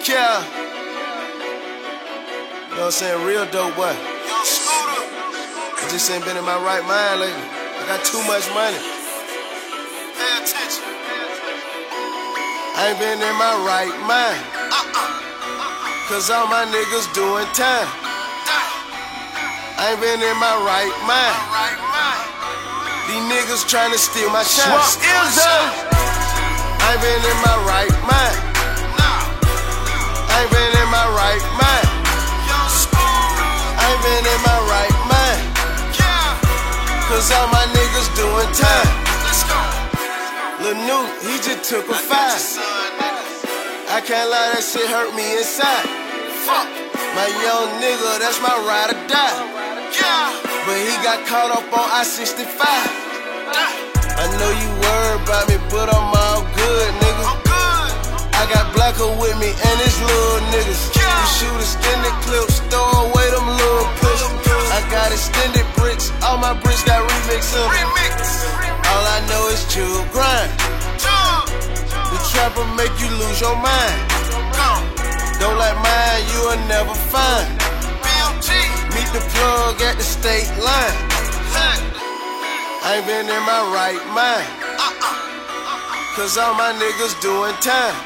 Yeah. You know what I'm saying? Real dope boy. Young Scooter. I just ain't been in my right mind lately. I got too much money. Pay attention. I ain't been in my right mind. Cause all my niggas doing time. I ain't been in my right mind. These niggas tryna steal my shine. I ain't been in my right mind. I ain't been in my right mind. I ain't been in my right mind. Cause all my niggas doing time. Lil' Nuke, he just took a 5. I can't lie, that shit hurt me inside. My young nigga, that's my ride or die. But he got caught up on I-65. I know you worried about me, but I'm all good, nigga. I got Blacker with me and his little niggas. We shoot extended clips, throw away them little pistols. I got extended bricks, all my bricks got remix in them. All I know is chill grind. The trapper make you lose your mind. Don't like mine, you will never find. Meet the plug at the state line. I ain't been in my right mind. Cause all my niggas doing time.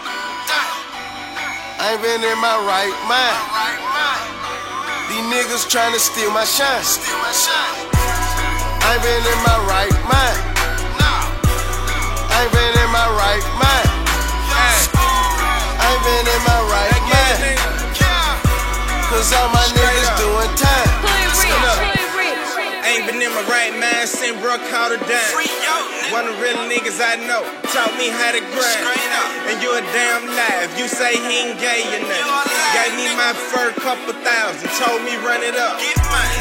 I ain't been in my right mind. These niggas tryna steal my shine. I ain't been in my right mind. I ain't been in my right mind. I ain't been in my right mind. Cause all my niggas doing time. Ain't been in my right mind since bro caught a dime. One of the real niggas I know taught me how to grind. And you a damn lie if you say he ain't gay enough. Gave me my first couple thousand, told me run it up.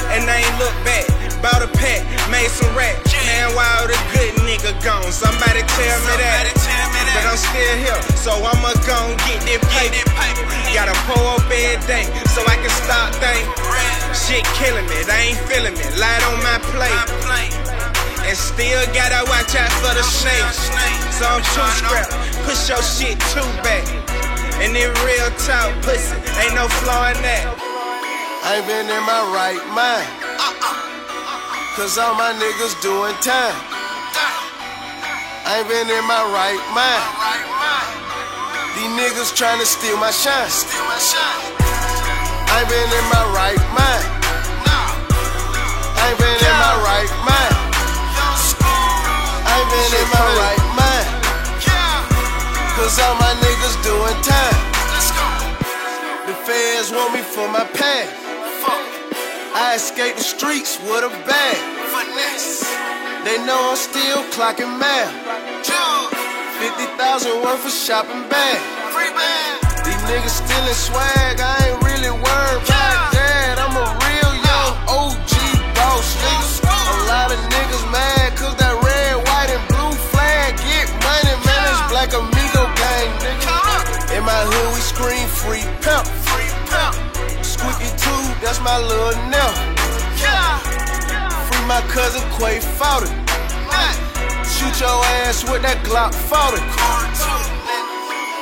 And I ain't look back, bought a pack, made some racks. Man, why the good nigga gone? Somebody tell me that. But I'm still here, so I'ma gon' get this paper. Gotta pull up every day, so I can stop thinking. Shit killing me, they ain't feeling me. Light on my plate. And still gotta watch out for the snakes. So I'm too scrapped, push your shit too back. And in real talk, pussy, ain't no flaw in that. I ain't been in my right mind. Cause all my niggas doing time. I ain't been in my right mind. These niggas tryna steal my shine. I ain't been in my right mind. I ain't been in my right mind. I ain't been in my right mind. Cause all my niggas doing time. The feds want me for my past. I escaped the streets with a bag. They know I'm still clocking math. 50,000 worth of shopping bag. These niggas stealing swag, I ain't really worried about that. I'm a real young OG boss, nigga. A lot of niggas mad cause that red, white, and blue flag get money, man. It's Black Amigo gang, nigga. In my hood we scream free pimp. Squeaky too, that's my little nip. Free my cousin Quay Fowler. Shoot your ass with that Glock 40.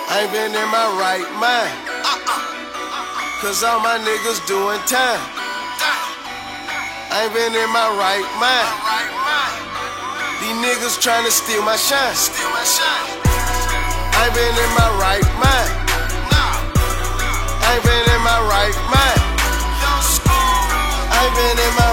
I ain't been in my right mind. Cause all my niggas doing time. I ain't been in my right mind. These niggas tryna steal my shine. I ain't been in my right mind. I ain't been in my right mind. I ain't been in my